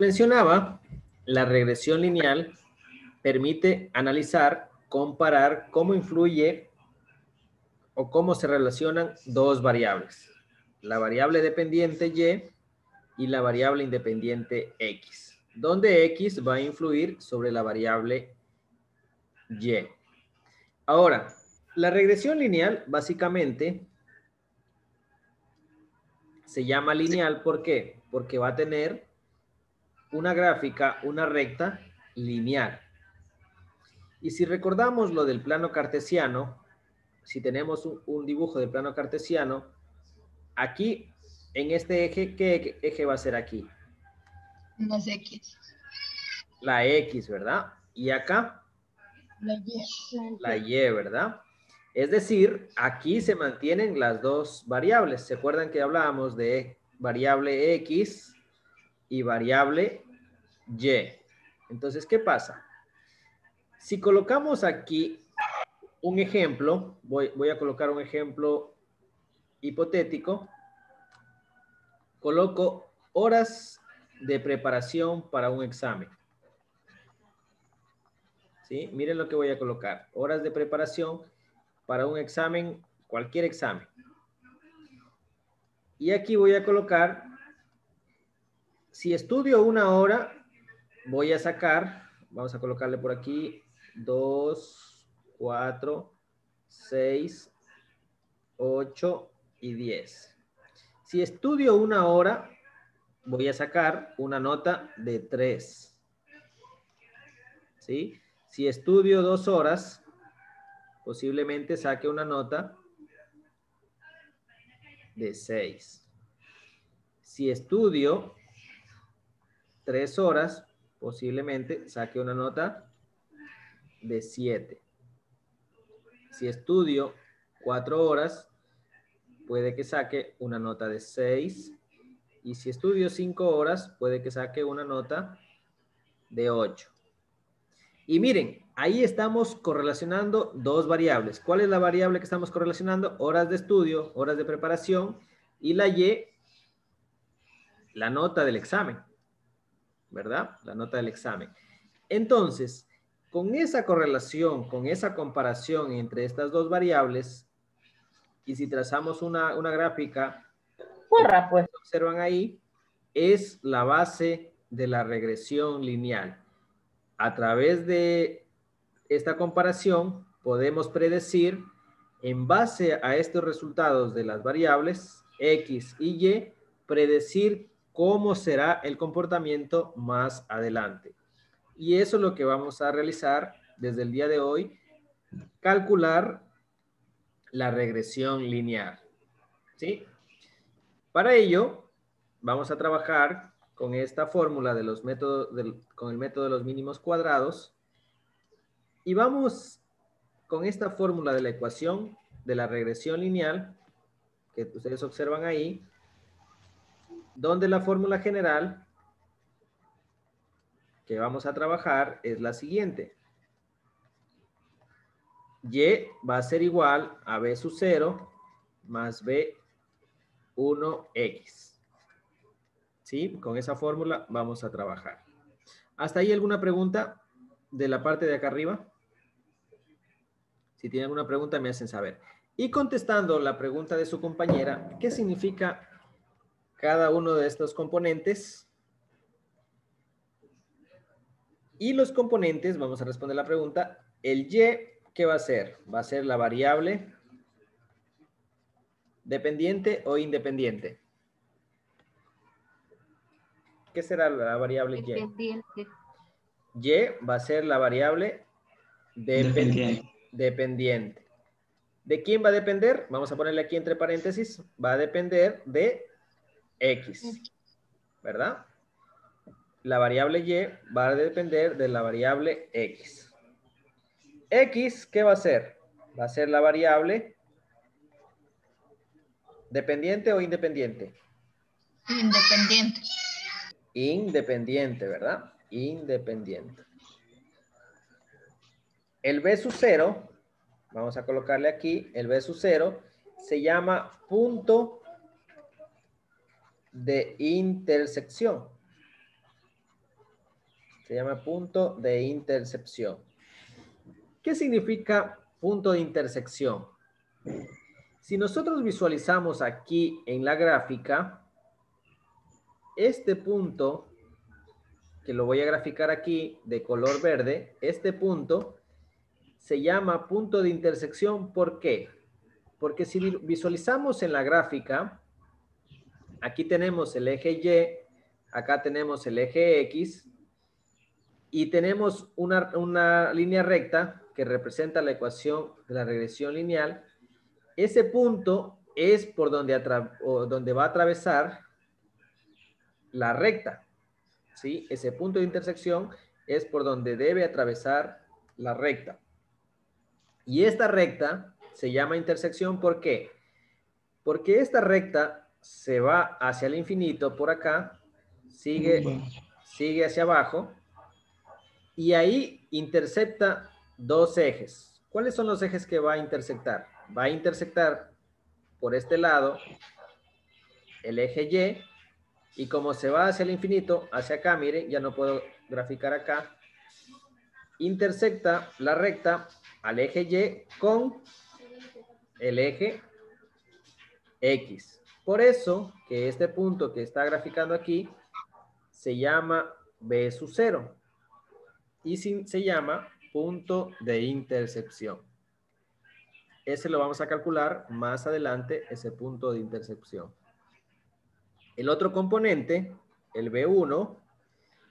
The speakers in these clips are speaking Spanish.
Mencionaba, la regresión lineal permite analizar, comparar cómo influye o cómo se relacionan dos variables. La variable dependiente Y la variable independiente X, donde X va a influir sobre la variable Y. Ahora, la regresión lineal básicamente se llama lineal, ¿por qué? Porque va a tener una gráfica, una recta lineal. Y si recordamos lo del plano cartesiano, si tenemos un dibujo del plano cartesiano, aquí en este eje, ¿qué eje va a ser aquí? Las X. La X, ¿verdad? Y acá, La Y. la Y, ¿verdad? Es decir, aquí se mantienen las dos variables. ¿Se acuerdan que hablábamos de variable X y variable Y? Entonces, ¿qué pasa? Si colocamos aquí un ejemplo, voy a colocar un ejemplo hipotético. Coloco horas de preparación para un examen. ¿Sí? Miren lo que voy a colocar. Horas de preparación para un examen, cualquier examen. Y aquí voy a colocar, si estudio una hora, voy a sacar, vamos a colocarle por aquí, 2, 4, 6, 8 y 10. Si estudio una hora, voy a sacar una nota de 3. ¿Sí? Si estudio 2 horas, posiblemente saque una nota de 6. Si estudio 3 horas, posiblemente saque una nota de 7. Si estudio 4 horas, puede que saque una nota de 6. Y si estudio 5 horas, puede que saque una nota de 8. Y miren, ahí estamos correlacionando dos variables. ¿Cuál es la variable que estamos correlacionando? Horas de estudio, horas de preparación, y la Y, la nota del examen, ¿verdad? La nota del examen. Entonces, con esa correlación, con esa comparación entre estas dos variables, y si trazamos una gráfica, como Pues. observan ahí, es la base de la regresión lineal. A través de esta comparación, podemos predecir, en base a estos resultados de las variables X y Y, predecir cómo será el comportamiento más adelante. Y eso es lo que vamos a realizar desde el día de hoy, calcular la regresión lineal. ¿Sí? Para ello, vamos a trabajar con esta fórmula de los métodos, con el método de los mínimos cuadrados, y vamos con esta fórmula de la ecuación de la regresión lineal que ustedes observan ahí, donde la fórmula general que vamos a trabajar es la siguiente. Y va a ser igual a B sub 0 más B1X. ¿Sí? Con esa fórmula vamos a trabajar. ¿Hasta ahí alguna pregunta de la parte de acá arriba? Si tienen alguna pregunta, me hacen saber. Y contestando la pregunta de su compañera, ¿qué significa cada uno de estos componentes? Y los componentes, vamos a responder la pregunta, el Y, ¿qué va a ser? ¿Va a ser la variable dependiente o independiente? ¿Qué será la variable Y? Dependiente. Y va a ser la variable dependiente. ¿De quién va a depender? Vamos a ponerle aquí entre paréntesis. Va a depender de X, ¿verdad? La variable Y va a depender de la variable X. X, ¿qué va a ser? Va a ser la variable dependiente o independiente. Independiente. Independiente, ¿verdad? Independiente. El B sub 0, vamos a colocarle aquí, el B sub 0 se llama punto de intersección. Se llama punto de intersección. ¿Qué significa punto de intersección? Si nosotros visualizamos aquí en la gráfica, este punto, que lo voy a graficar aquí de color verde, este punto se llama punto de intersección. ¿Por qué? Porque si visualizamos en la gráfica, aquí tenemos el eje Y, acá tenemos el eje X, y tenemos una línea recta que representa la ecuación de la regresión lineal. Ese punto es por donde va a atravesar la recta, ¿sí? Ese punto de intersección es por donde debe atravesar la recta. Y esta recta se llama intersección, ¿por qué? Porque esta recta se va hacia el infinito por acá, sigue hacia abajo, y ahí intersecta dos ejes. ¿Cuáles son los ejes que va a intersectar? Va a intersectar por este lado el eje Y, y como se va hacia el infinito, hacia acá, miren, ya no puedo graficar acá, intersecta la recta al eje Y con el eje X. Por eso que este punto que está graficando aquí se llama B sub 0 y se llama punto de intersección. Ese lo vamos a calcular más adelante, ese punto de intersección. El otro componente, el B1,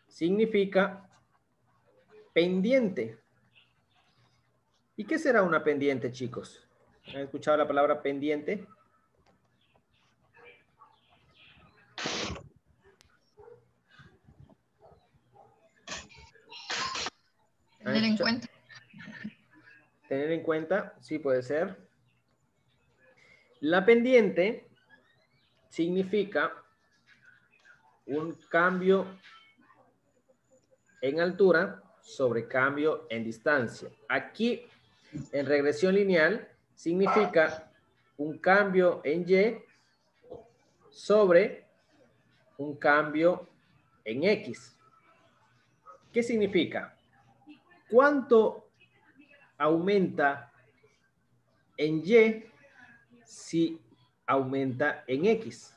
significa pendiente. ¿Y qué será una pendiente, chicos? ¿Han escuchado la palabra pendiente? Tener en cuenta. Tener en cuenta, sí puede ser. La pendiente significa un cambio en altura sobre cambio en distancia. Aquí, en regresión lineal, significa un cambio en Y sobre un cambio en X. ¿Qué significa? ¿Cuánto aumenta en Y si aumenta en X?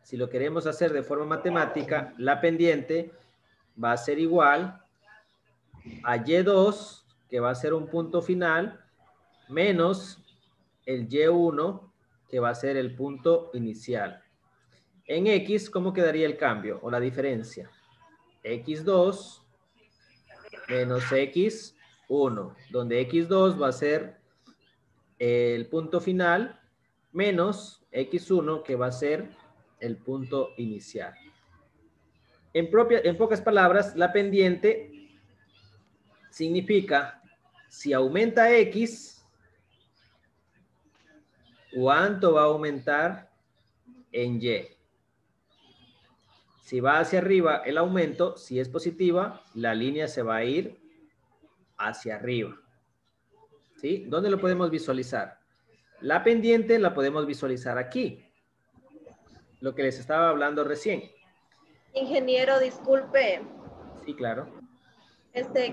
Si lo queremos hacer de forma matemática, la pendiente va a ser igual a Y2, que va a ser un punto final, menos el Y1, que va a ser el punto inicial. En X, ¿cómo quedaría el cambio o la diferencia? X2 menos X1, donde X2 va a ser el punto final menos X1, que va a ser el punto inicial. En pocas palabras, la pendiente significa si aumenta X, ¿cuánto va a aumentar en Y? Si va hacia arriba el aumento, si es positiva, la línea se va a ir hacia arriba. ¿Sí? ¿Dónde lo podemos visualizar? La pendiente la podemos visualizar aquí. Lo que les estaba hablando recién. Ingeniero, disculpe. Sí, claro.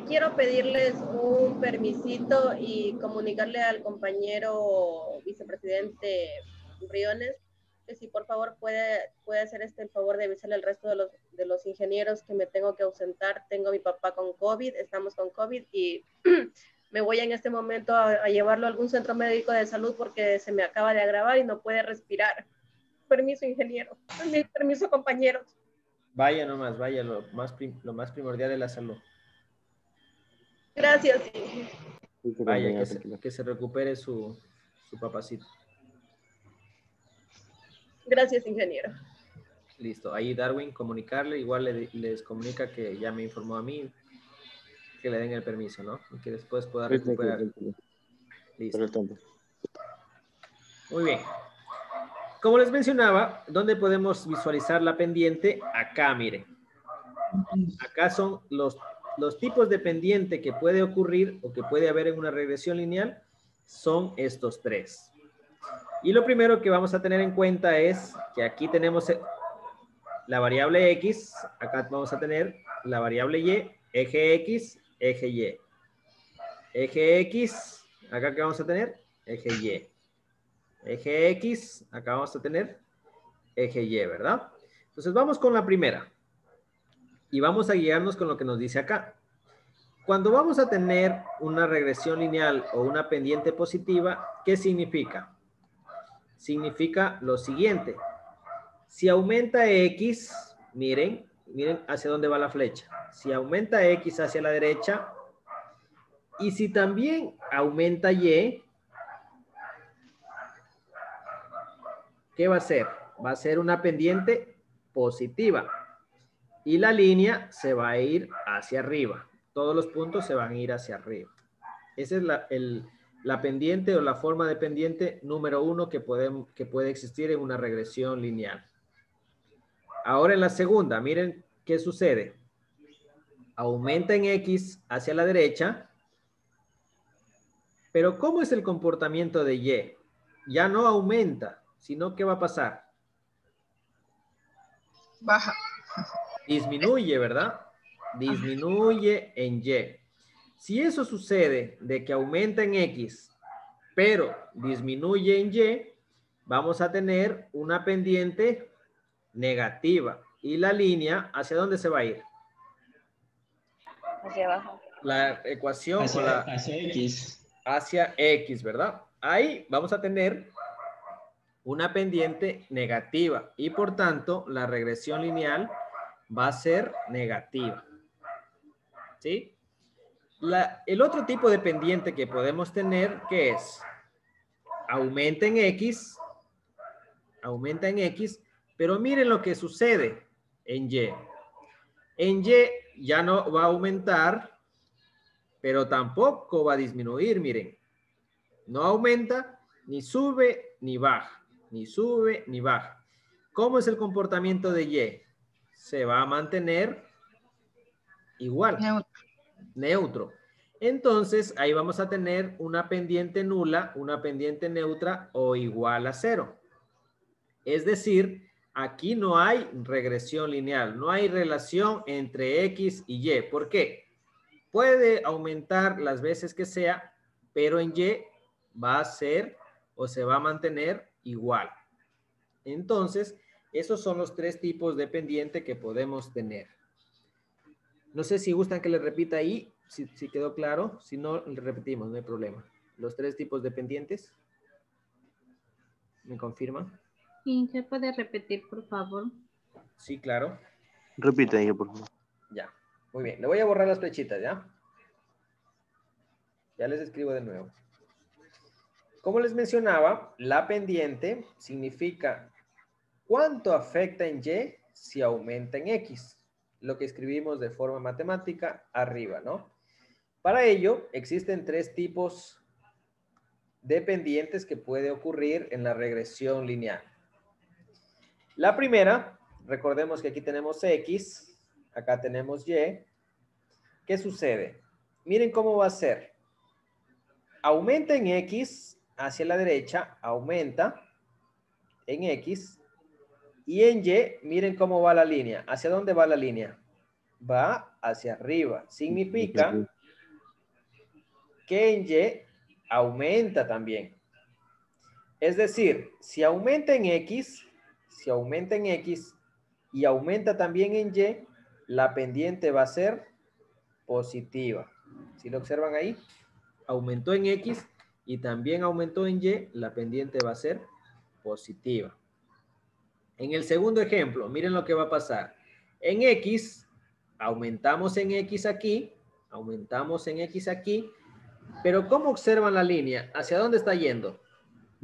Quiero pedirles un permisito y comunicarle al compañero vicepresidente Briones que si por favor puede hacer el favor de avisarle al resto de los ingenieros que me tengo que ausentar. Tengo a mi papá con COVID, estamos con COVID y me voy en este momento a llevarlo a algún centro médico de salud porque se me acaba de agravar y no puede respirar. Permiso, ingeniero. Permiso, compañeros. Vaya nomás, vaya, lo más primordial es la salud. Gracias. Vaya, que se recupere su papacito. Gracias, ingeniero. Listo. Ahí Darwin, comunicarle. Igual les comunica que ya me informó a mí que le den el permiso, ¿no? Y que después pueda recuperar. Listo. Muy bien. Como les mencionaba, ¿dónde podemos visualizar la pendiente? Acá, miren. Acá son los tipos de pendiente que puede ocurrir o que puede haber en una regresión lineal. Son estos tres. Y lo primero que vamos a tener en cuenta es que aquí tenemos la variable X, acá vamos a tener la variable Y Eje X, eje Y. Eje X, acá que vamos a tener, eje Y. Eje X, acá vamos a tener eje Y, ¿verdad? Entonces vamos con la primera. Y vamos a guiarnos con lo que nos dice acá. Cuando vamos a tener una regresión lineal o una pendiente positiva, ¿qué significa? Significa lo siguiente. Si aumenta X, miren hacia dónde va la flecha. Si aumenta X hacia la derecha, y si también aumenta Y, ¿qué va a ser? Va a ser una pendiente positiva. Y la línea se va a ir hacia arriba. Todos los puntos se van a ir hacia arriba. Esa es la pendiente o la forma de pendiente número 1 que puede existir en una regresión lineal. Ahora en la segunda, miren qué sucede. Aumenta en X hacia la derecha. Pero ¿cómo es el comportamiento de Y? Ya no aumenta, sino ¿qué va a pasar? Baja. Disminuye, ¿verdad? Disminuye en Y. Si eso sucede de que aumenta en X, pero disminuye en Y, vamos a tener una pendiente negativa. Y la línea, ¿hacia dónde se va a ir? Hacia abajo. La ecuación Hacia X. Hacia X, ¿verdad? Ahí vamos a tener una pendiente negativa y por tanto la regresión lineal va a ser negativa. ¿Sí? El otro tipo de pendiente que podemos tener, ¿qué es? Aumenta en X, pero miren lo que sucede en Y. En Y ya no va a aumentar, pero tampoco va a disminuir, miren. No aumenta, ni sube, ni baja. Ni sube, ni baja. ¿Cómo es el comportamiento de Y? Se va a mantener igual. Neutro. Entonces, ahí vamos a tener una pendiente nula, una pendiente neutra o igual a 0. Es decir, aquí no hay regresión lineal, no hay relación entre X y Y. ¿Por qué? Puede aumentar las veces que sea, pero en Y va a ser o se va a mantener igual. Entonces, esos son los 3 tipos de pendiente que podemos tener. No sé si gustan que le repita ahí, si quedó claro. Si no, le repetimos, no hay problema. Los 3 tipos de pendientes. ¿Me confirman? ¿Y se puede repetir, por favor? Sí, claro. Repite ahí, por favor. Ya, muy bien. Le voy a borrar las flechitas, ¿ya? Ya les escribo de nuevo. Como les mencionaba, la pendiente significa cuánto afecta en Y si aumenta en X. Lo que escribimos de forma matemática arriba, ¿no? Para ello, existen 3 tipos de pendientes que puede ocurrir en la regresión lineal. La primera, recordemos que aquí tenemos X, acá tenemos Y. ¿Qué sucede? Miren cómo va a ser. Aumenta en X hacia la derecha, aumenta en X. Y en Y, miren cómo va la línea. ¿Hacia dónde va la línea? Va hacia arriba. Significa que en Y aumenta también. Es decir, si aumenta en X y aumenta también en Y, la pendiente va a ser positiva. ¿Sí lo observan ahí? Aumentó en X y también aumentó en Y, la pendiente va a ser positiva. En el segundo ejemplo, miren lo que va a pasar. En X, aumentamos en X aquí, pero ¿cómo observan la línea? ¿Hacia dónde está yendo?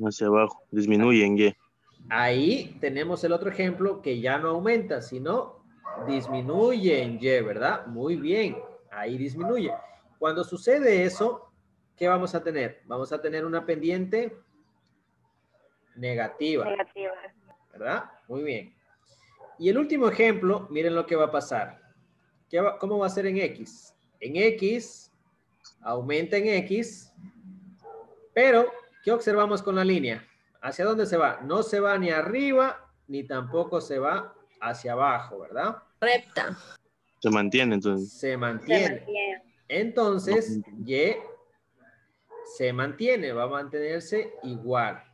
Hacia abajo. Disminuye en Y. Ahí tenemos el otro ejemplo que ya no aumenta, sino disminuye en Y, ¿verdad? Muy bien, ahí disminuye. Cuando sucede eso, ¿qué vamos a tener? Vamos a tener una pendiente negativa. ¿Verdad? Muy bien. Y el último ejemplo, miren lo que va a pasar. ¿Cómo va a ser en X? En X, aumenta en X, pero ¿qué observamos con la línea? ¿Hacia dónde se va? No se va ni arriba, ni tampoco se va hacia abajo, ¿verdad? Recta. Se mantiene, entonces. Se mantiene. Entonces, Y se mantiene, va a mantenerse igual.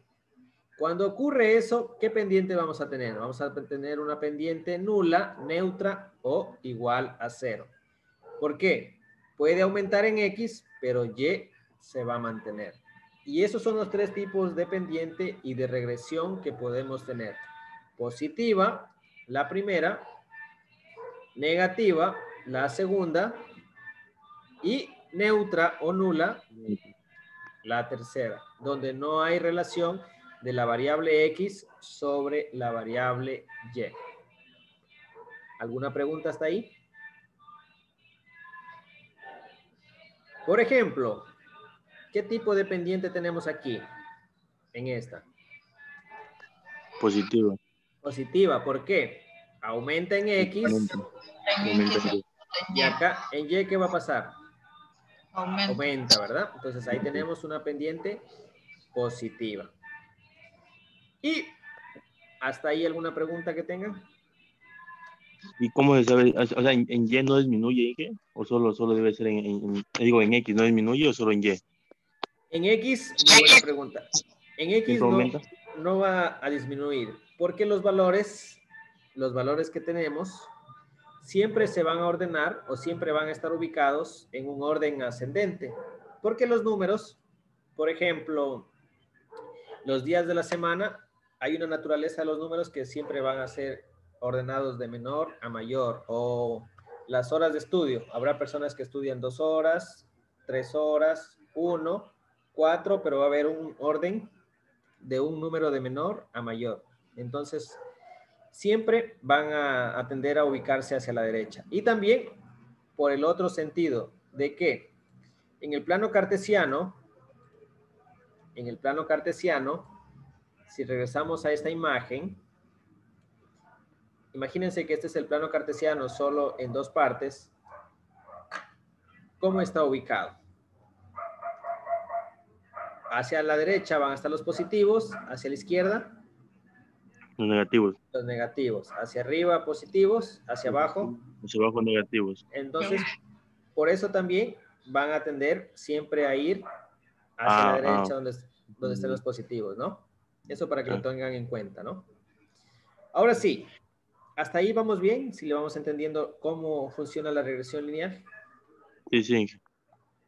Cuando ocurre eso, ¿qué pendiente vamos a tener? Vamos a tener una pendiente nula, neutra o igual a 0. ¿Por qué? Puede aumentar en X, pero Y se va a mantener. Y esos son los tres tipos de pendiente y de regresión que podemos tener. Positiva, la primera. Negativa, la segunda. Y neutra o nula, la tercera. Donde no hay relación de la variable X sobre la variable Y. ¿Alguna pregunta hasta ahí? Por ejemplo, ¿qué tipo de pendiente tenemos aquí? En esta. Positiva. Positiva, ¿por qué? Aumenta en X. Aumenta en Y. Y acá en Y, ¿qué va a pasar? Aumenta. Aumenta, ¿verdad? Entonces ahí tenemos una pendiente positiva. Y hasta ahí alguna pregunta que tengan. ¿Y cómo se sabe? O sea, ¿en Y no disminuye ¿qué? ¿O solo debe ser digo, en X no disminuye o solo en Y? En X, muy buena pregunta. En X ¿Siempre aumenta? no va a disminuir, porque los valores que tenemos siempre se van a ordenar o siempre van a estar ubicados en un orden ascendente. Porque los números, por ejemplo, los días de la semana, hay una naturaleza de los números que siempre van a ser ordenados de menor a mayor, o las horas de estudio. Habrá personas que estudian 2 horas, 3 horas, 1, 4, pero va a haber un orden de un número de menor a mayor. Entonces, siempre van a tender a ubicarse hacia la derecha. Y también por el otro sentido, de que en el plano cartesiano, si regresamos a esta imagen, imagínense que este es el plano cartesiano solo en dos partes. ¿Cómo está ubicado? Hacia la derecha van a estar los positivos, hacia la izquierda Los negativos. los negativos, hacia arriba positivos, hacia abajo. Hacia abajo negativos. Entonces, por eso también van a tender siempre a ir hacia la derecha donde estén los positivos, ¿no? Eso para que lo tengan en cuenta, ¿no? Ahora sí, hasta ahí vamos bien, si le vamos entendiendo cómo funciona la regresión lineal. Sí, sí.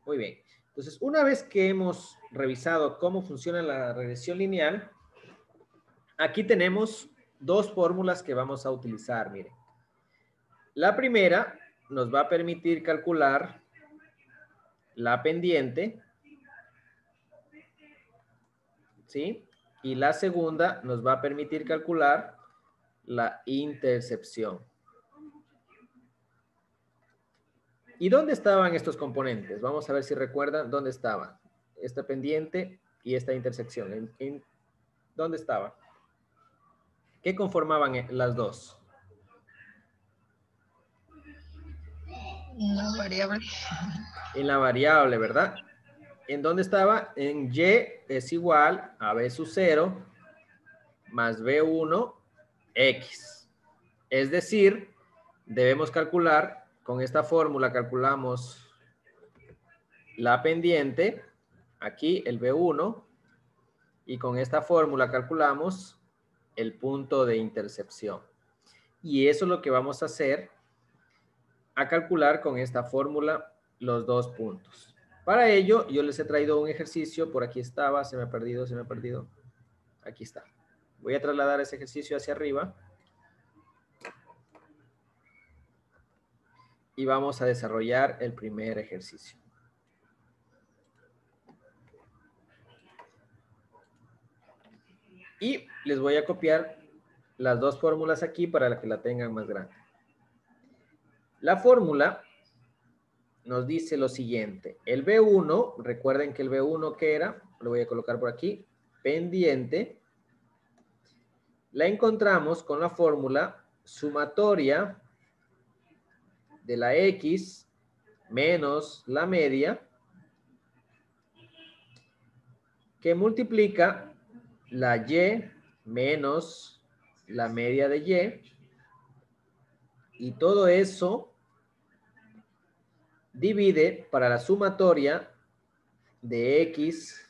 Muy bien. Entonces, una vez que hemos revisado cómo funciona la regresión lineal, aquí tenemos dos fórmulas que vamos a utilizar, miren. La primera nos va a permitir calcular la pendiente, ¿sí? Y la segunda nos va a permitir calcular la intercepción. ¿Y dónde estaban estos componentes? Vamos a ver si recuerdan dónde estaba esta pendiente y esta intersección. ¿Dónde estaba? ¿Qué conformaban las dos? Una variable. En la variable, ¿verdad? ¿En dónde estaba? En Y es igual a B sub 0 más B1 X. Es decir, debemos calcular, con esta fórmula calculamos la pendiente, aquí el B1, y con esta fórmula calculamos el punto de intercepción. Y eso es lo que vamos a hacer, a calcular con esta fórmula los dos puntos. Para ello, yo les he traído un ejercicio, por aquí estaba, se me ha perdido, aquí está. Voy a trasladar ese ejercicio hacia arriba. Y vamos a desarrollar el primer ejercicio. Y les voy a copiar las dos fórmulas aquí para que la tengan más grande. La fórmula nos dice lo siguiente. El B1, recuerden que el B1 ¿qué era? Lo voy a colocar por aquí. Pendiente. La encontramos con la fórmula sumatoria de la X menos la media que multiplica la Y menos la media de Y, y todo eso divide para la sumatoria de x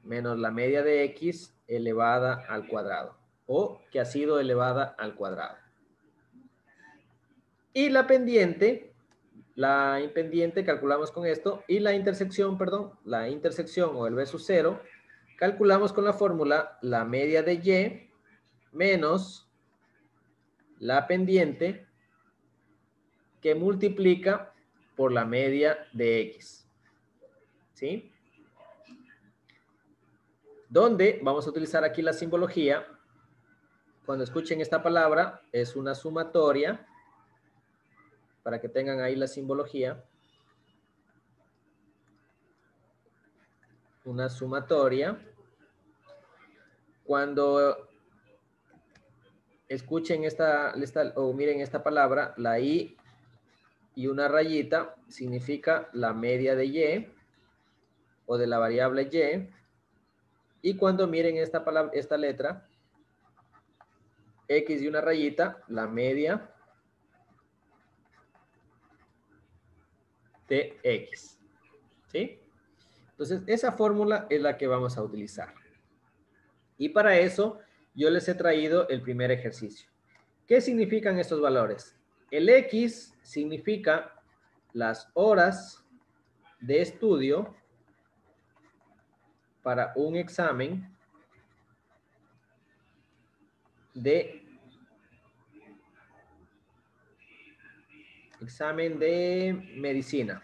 menos la media de x elevada al cuadrado, o que ha sido elevada al cuadrado. Y la pendiente calculamos con esto, y la intersección, perdón, la intersección o el b sub 0, calculamos con la fórmula la media de y menos la pendiente que multiplica por la media de x. ¿Sí? Donde vamos a utilizar aquí la simbología. Cuando escuchen esta palabra, es una sumatoria, para que tengan ahí la simbología. Una sumatoria. Cuando escuchen o miren esta palabra, la i y una rayita significa la media de y o de la variable y. Y cuando miren esta letra, x y una rayita, la media de x. ¿Sí? Entonces, esa fórmula es la que vamos a utilizar. Y para eso, yo les he traído el primer ejercicio. ¿Qué significan estos valores? El x significa las horas de estudio para un examen de medicina.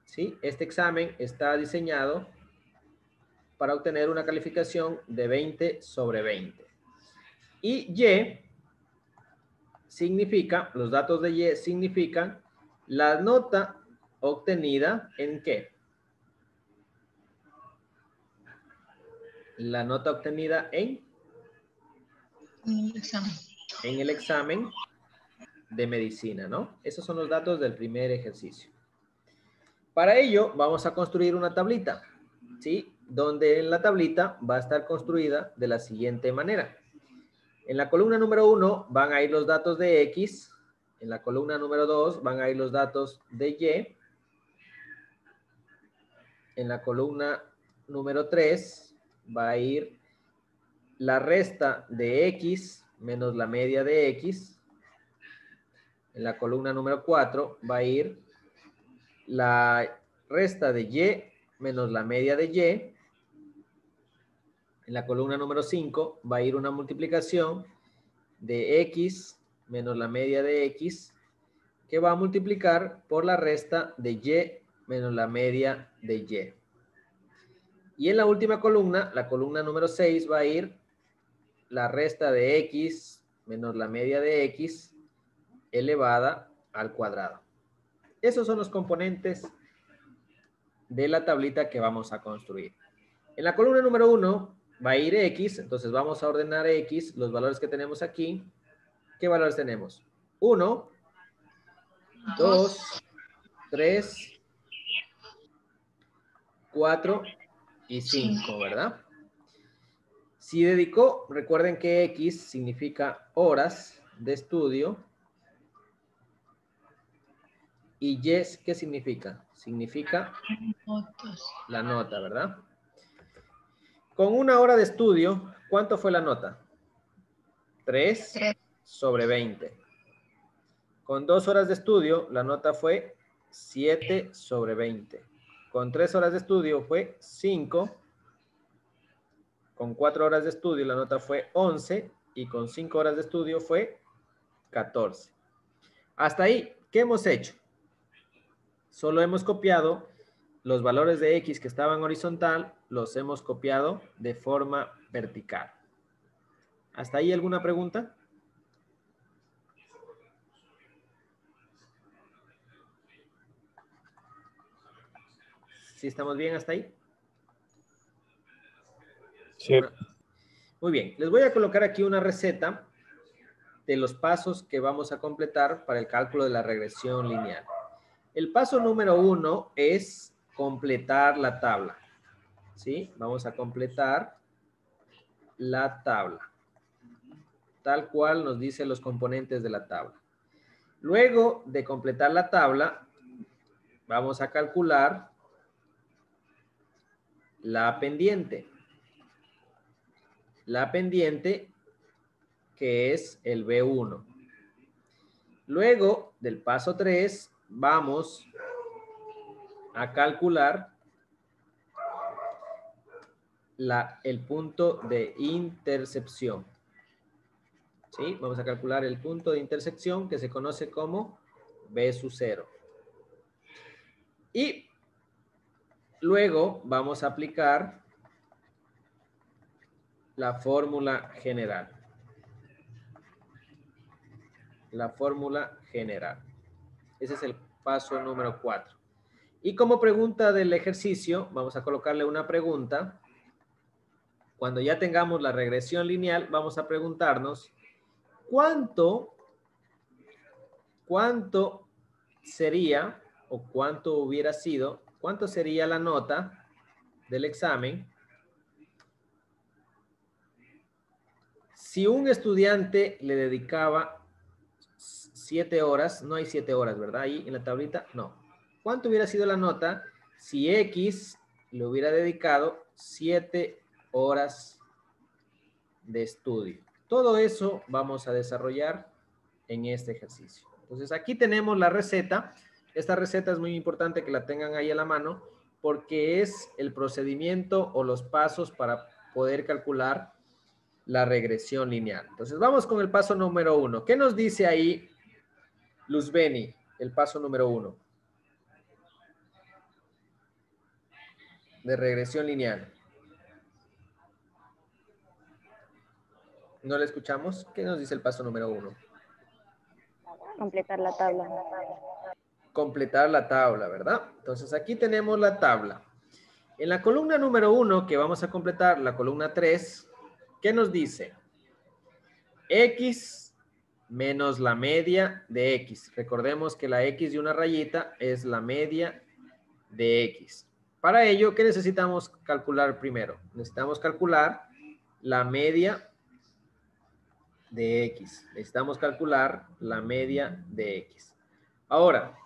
¿Sí? Este examen está diseñado para obtener una calificación de 20 sobre 20. Y y significa, los datos de y significan la nota obtenida ¿en qué? La nota obtenida en el examen de medicina, ¿no? Esos son los datos del primer ejercicio. Para ello, vamos a construir una tablita, ¿sí? Donde en la tablita va a estar construida de la siguiente manera. En la columna número 1 van a ir los datos de X. En la columna número 2 van a ir los datos de Y. En la columna número 3 va a ir la resta de X menos la media de X. En la columna número 4 va a ir la resta de Y menos la media de Y. En la columna número 5 va a ir una multiplicación de X menos la media de X, que va a multiplicar por la resta de Y menos la media de Y. Y en la última columna, la columna número 6, va a ir la resta de X menos la media de X elevada al cuadrado. Esos son los componentes de la tablita que vamos a construir. En la columna número 1 va a ir X, entonces vamos a ordenar X, los valores que tenemos aquí. ¿Qué valores tenemos? 1, 2, 3, 4 y 5, ¿verdad? Si dedicó, recuerden que X significa horas de estudio. Y Y, ¿qué significa? Significa la nota, ¿verdad? Con una hora de estudio, ¿cuánto fue la nota? 3 sobre 20. Con 2 horas de estudio, la nota fue 7 sobre 20. Con 3 horas de estudio fue 5. Con 4 horas de estudio, la nota fue 11. Y con 5 horas de estudio fue 14. Hasta ahí, ¿qué hemos hecho? Solo hemos copiado los valores de X que estaban horizontal, los hemos copiado de forma vertical. ¿Hasta ahí alguna pregunta? ¿Sí estamos bien hasta ahí? Sí. Muy bien, les voy a colocar aquí una receta de los pasos que vamos a completar para el cálculo de la regresión lineal. El paso número 1 es completar la tabla. ¿Sí? Vamos a completar la tabla, tal cual nos dicen los componentes de la tabla. Luego de completar la tabla, vamos a calcular la pendiente. La pendiente que es el B1. Luego del paso 3, vamos a calcular el punto de intercepción. ¿Sí? Vamos a calcular el punto de intersección que se conoce como B sub 0. Y luego vamos a aplicar la fórmula general. La fórmula general. Ese es el paso número 4. Y como pregunta del ejercicio, vamos a colocarle una pregunta. Cuando ya tengamos la regresión lineal, vamos a preguntarnos cuánto sería o cuánto hubiera sido, cuánto sería la nota del examen si un estudiante le dedicaba 7 horas, no hay 7 horas, ¿verdad? Ahí en la tablita, no. ¿Cuánto hubiera sido la nota si X le hubiera dedicado 7 horas de estudio? Todo eso vamos a desarrollar en este ejercicio. Entonces, aquí tenemos la receta. Esta receta es muy importante que la tengan ahí a la mano porque es el procedimiento o los pasos para poder calcular la regresión lineal. Entonces, vamos con el paso número 1. ¿Qué nos dice ahí Luzbeni, el paso número 1 de regresión lineal? ¿No le escuchamos? ¿Qué nos dice el paso número 1? Completar la tabla. Completar la tabla, ¿verdad? Entonces, aquí tenemos la tabla. En la columna número 1, que vamos a completar, la columna 3, ¿qué nos dice? X menos la media de X. Recordemos que la X de una rayita es la media de X. Para ello, ¿qué necesitamos calcular primero? Necesitamos calcular la media de X. Necesitamos calcular la media de X. Ahora,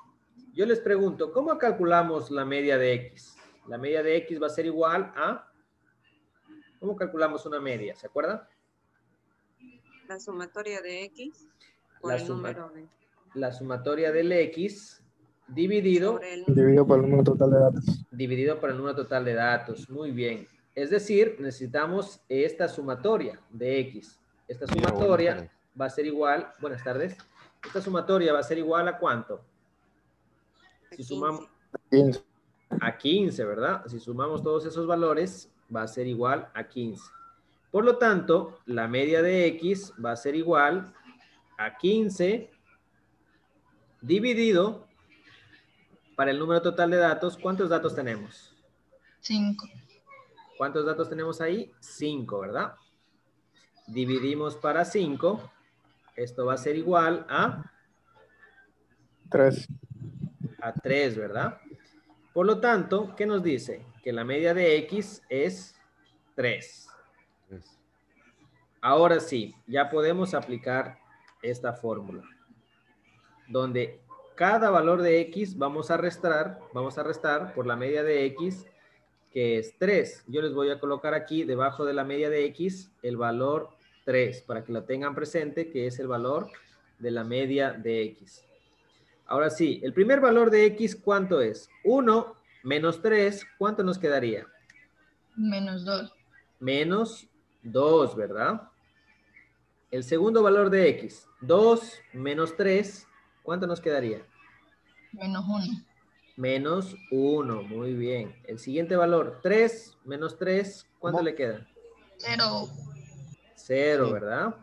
yo les pregunto, ¿cómo calculamos la media de X? La media de X va a ser igual a... ¿Cómo calculamos una media? ¿Se acuerdan? La sumatoria de X por el número de... La sumatoria del X dividido... Dividido por el número total de datos. Dividido por el número total de datos. Muy bien. Es decir, necesitamos esta sumatoria de X. Esta sumatoria va a ser igual... Buenas tardes. Esta sumatoria va a ser igual a ¿cuánto? Si sumamos... 15. A 15, ¿verdad? Si sumamos todos esos valores, va a ser igual a 15. Por lo tanto, la media de X va a ser igual a 15 dividido para el número total de datos. ¿Cuántos datos tenemos? 5. ¿Cuántos datos tenemos ahí? 5, ¿verdad? Dividimos para 5. Esto va a ser igual a... 3. A 3, ¿verdad? Por lo tanto, ¿qué nos dice? Que la media de X es 3. Ahora sí, ya podemos aplicar esta fórmula. Donde cada valor de X vamos a restar por la media de X, que es 3. Yo les voy a colocar aquí, debajo de la media de X, el valor 3, para que lo tengan presente, que es el valor de la media de X. Ahora sí, el primer valor de X, ¿cuánto es? 1 menos 3, ¿cuánto nos quedaría? Menos 2. Menos 2, ¿verdad? El segundo valor de X, 2 menos 3, ¿cuánto nos quedaría? Menos 1. Menos 1, muy bien. El siguiente valor, 3 menos 3, ¿cuánto le queda? 0. 0, Sí. ¿verdad?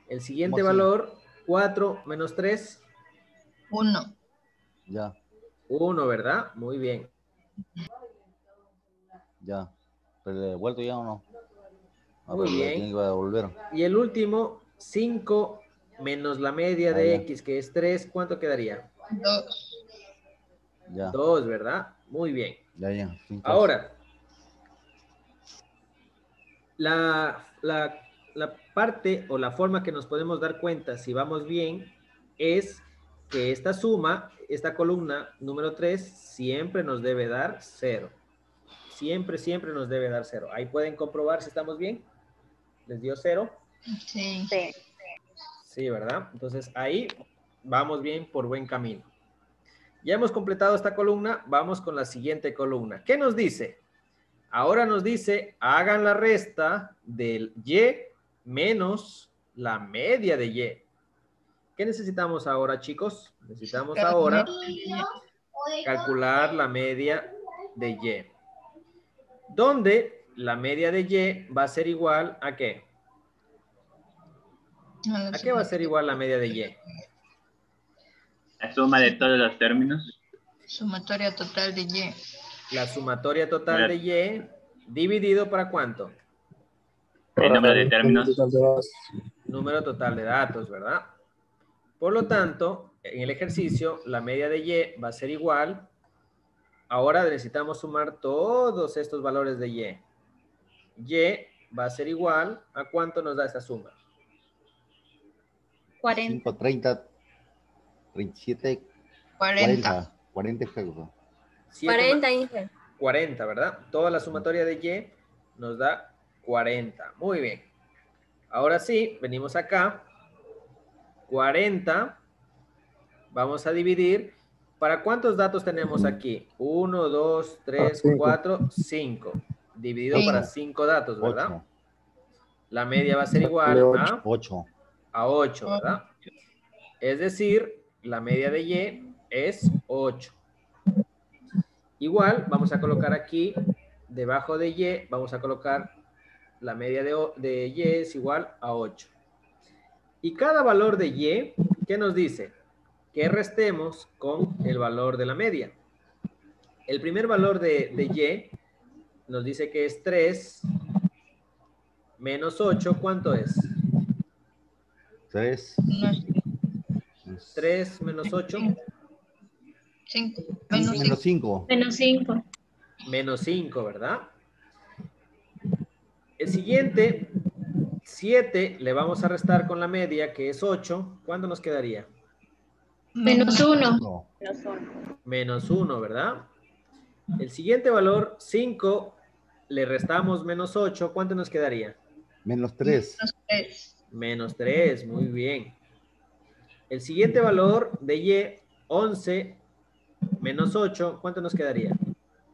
El siguiente ¿Cómo así? valor, 4 menos 3, 1. Ya, 1, ¿verdad? Muy bien. ya. ¿Pero le he devuelto ya o no? Ah, Muy pero bien. tiene que devolver. Y el último, 5 menos la media Ah, de ya. X, que es 3, ¿cuánto quedaría? 2. Ya, 2, ¿verdad? Muy bien. ya. Sin caso. Ahora, la parte o la forma que nos podemos dar cuenta si vamos bien es que esta suma, esta columna número 3, siempre nos debe dar 0. Siempre, siempre nos debe dar 0. Ahí pueden comprobar si estamos bien. ¿Les dio 0? Sí. Sí. Sí, ¿verdad? Entonces ahí vamos bien por buen camino. Ya hemos completado esta columna, vamos con la siguiente columna. ¿Qué nos dice? Ahora nos dice, hagan la resta del Y menos la media de Y. ¿Qué necesitamos ahora, chicos? Necesitamos ahora calcular la media de Y. Donde la media de Y va a ser igual a ¿qué? ¿A qué va a ser igual la media de Y? La suma de todos los términos. Sumatoria total de Y. La sumatoria total de Y dividido ¿para cuánto? El número de términos. Número total de datos, ¿verdad? Por lo tanto, en el ejercicio, la media de Y va a ser igual. Ahora necesitamos sumar todos estos valores de Y. Y va a ser igual a ¿cuánto nos da esta suma? 40. 5, 30, 37, 40. 40 exacto. 40, Inge. 40, ¿verdad? Toda la sumatoria de Y nos da 40. Muy bien. Ahora sí, venimos acá. 40. Vamos a dividir. ¿Para cuántos datos tenemos aquí? 1, 2, 3, 4, 5. Dividido para 5 datos, ¿verdad? 8. La media va a ser igual a 8. a 8, ¿verdad? Es decir, la media de Y es 8. Igual, vamos a colocar aquí, debajo de Y, vamos a colocar la media de Y es igual a 8. Y cada valor de Y, ¿qué nos dice? Que restemos con el valor de la media. El primer valor de Y nos dice que es 3 menos 8, ¿cuánto es? 3. 3 menos 8. 5. Menos 5. Menos 5. Menos 5, ¿verdad? El siguiente, 7, le vamos a restar con la media, que es 8. ¿Cuánto nos quedaría? Menos 1. No. Menos 1, ¿verdad? El siguiente valor, 5, le restamos menos 8. ¿Cuánto nos quedaría? Menos 3. Menos 3, muy bien. El siguiente valor de Y, 11 menos 8, ¿cuánto nos quedaría?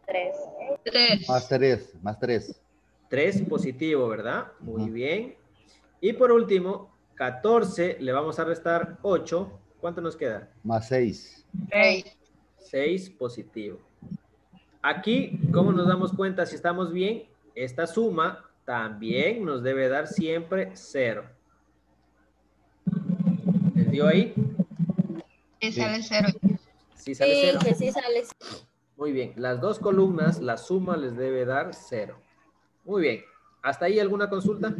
3. Más 3. Más 3. 3 positivo, ¿verdad? Muy bien. Y por último, 14, le vamos a restar 8. ¿Cuánto nos queda? Más 6. 6 positivo. Aquí, ¿cómo nos damos cuenta si estamos bien? Esta suma también nos debe dar siempre 0. ¿Les dio ahí? Sí, sale 0. Sí sale 0. Sí, sí sale. Muy bien. Las dos columnas, la suma les debe dar 0. Muy bien. ¿Hasta ahí alguna consulta?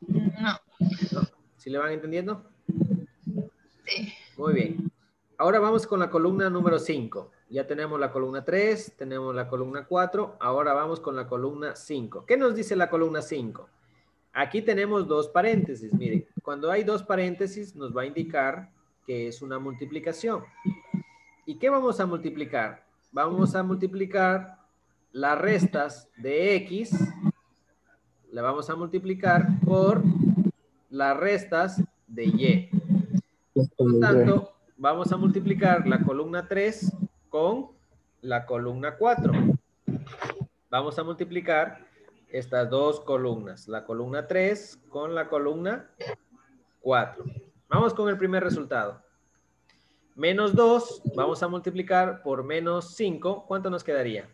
No. ¿No? ¿Sí le van entendiendo? Sí. Muy bien. Ahora vamos con la columna número 5. Ya tenemos la columna 3, tenemos la columna 4. Ahora vamos con la columna 5. ¿Qué nos dice la columna 5? Aquí tenemos dos paréntesis. Miren, cuando hay dos paréntesis nos va a indicar que es una multiplicación. ¿Y qué vamos a multiplicar? Vamos a multiplicar las restas de X. La vamos a multiplicar por las restas de Y. Por lo tanto, vamos a multiplicar la columna 3 con la columna 4. Vamos a multiplicar estas dos columnas, la columna 3 con la columna 4. Vamos con el primer resultado. Menos 2, vamos a multiplicar por menos 5. ¿Cuánto nos quedaría?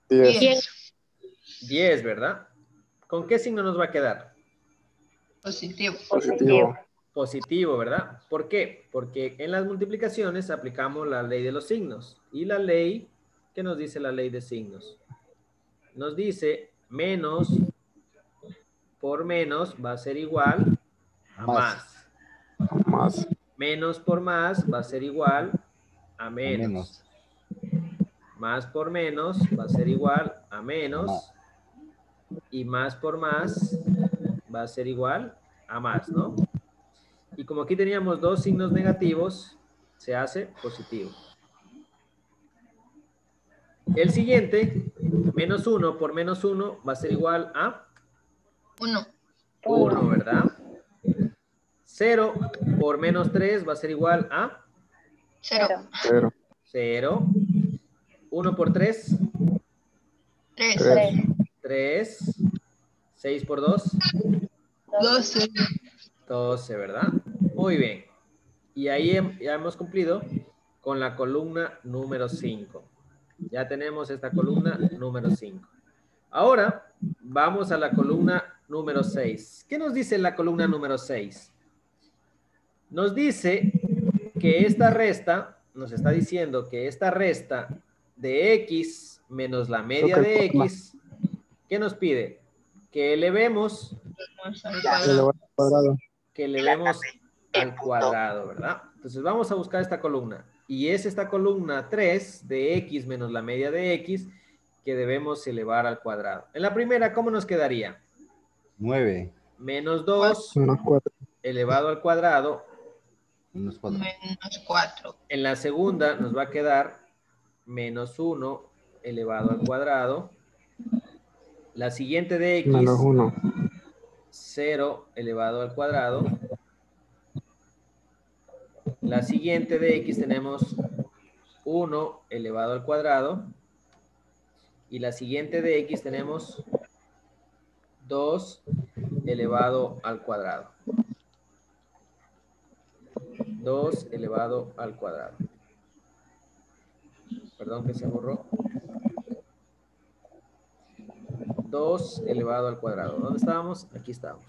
10. 10, ¿verdad? ¿Con qué signo nos va a quedar? Positivo. Positivo, ¿verdad? ¿Por qué? Porque en las multiplicaciones aplicamos la ley de los signos. Y la ley, ¿qué nos dice la ley de signos? Nos dice menos por menos va a ser igual a más. Menos por más va a ser igual a menos. Más por menos va a ser igual a menos. Y más por más va a ser igual a más, ¿no? Y como aquí teníamos dos signos negativos, se hace positivo. El siguiente, menos 1 por menos 1 va a ser igual a 1. 1, ¿verdad? 0 por menos 3 va a ser igual a 0. 0. 0. 1 por 3, 3. 3. 3. 6 por 2, 12. 12, ¿verdad? Muy bien. Y ahí ya hemos cumplido con la columna número 5. Ya tenemos esta columna número 5. Ahora vamos a la columna número 6. ¿Qué nos dice la columna número 6? Nos dice que esta resta, nos está diciendo que esta resta de x menos la media de x, ¿qué nos pide? Que elevemos, Elevado al cuadrado. que elevemos al cuadrado, ¿verdad? Entonces vamos a buscar esta columna. Y es esta columna 3 de x menos la media de x que debemos elevar al cuadrado. En la primera, ¿cómo nos quedaría? 9 Menos 2 Menos 4. elevado al cuadrado. menos 4. Menos 4. En la segunda nos va a quedar menos 1 elevado al cuadrado. La siguiente de x, Menos 1. 0 elevado al cuadrado. La siguiente de x tenemos 1 elevado al cuadrado. Y la siguiente de x tenemos 2 elevado al cuadrado. 2 elevado al cuadrado. Perdón que se borró. 2 elevado al cuadrado. ¿Dónde estábamos? Aquí estamos.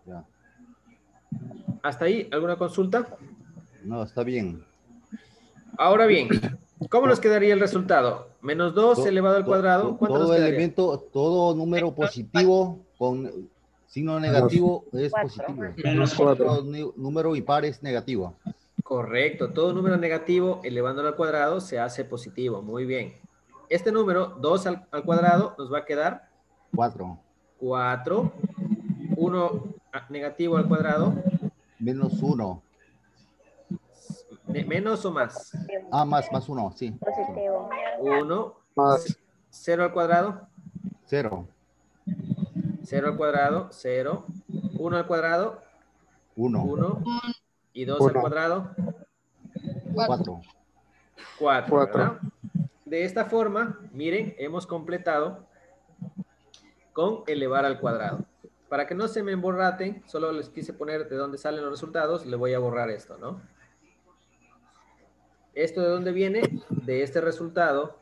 Ya. ¿Hasta ahí? ¿Alguna consulta? No, está bien. Ahora bien, ¿cómo nos quedaría el resultado? Menos 2 elevado al cuadrado. ¿Cuánto nos Todo quedaría? elemento, todo número positivo con signo negativo es positivo. Menos 4. Todo número impar es negativo. Correcto. Todo número negativo elevándolo al cuadrado se hace positivo. Muy bien. Este número, 2 al cuadrado, nos va a quedar 4. 4. 1 negativo al cuadrado. Menos 1. ¿Menos o más? Ah, más 1, sí. Positivo. 1. Más 0 al cuadrado. 0. 0 al cuadrado. 0. 1 al cuadrado. 1. 1. Y 2 al Uno. cuadrado. 4. 4, Cuatro. ¿verdad? De esta forma, miren, hemos completado con elevar al cuadrado. Para que no se me emborraten, solo les quise poner de dónde salen los resultados, le voy a borrar esto, ¿no? ¿Esto de dónde viene? De este resultado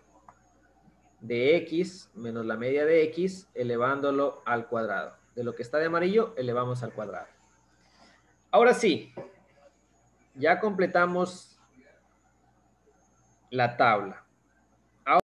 de x menos la media de x elevándolo al cuadrado. De lo que está de amarillo, elevamos al cuadrado. Ahora sí, ya completamos la tabla.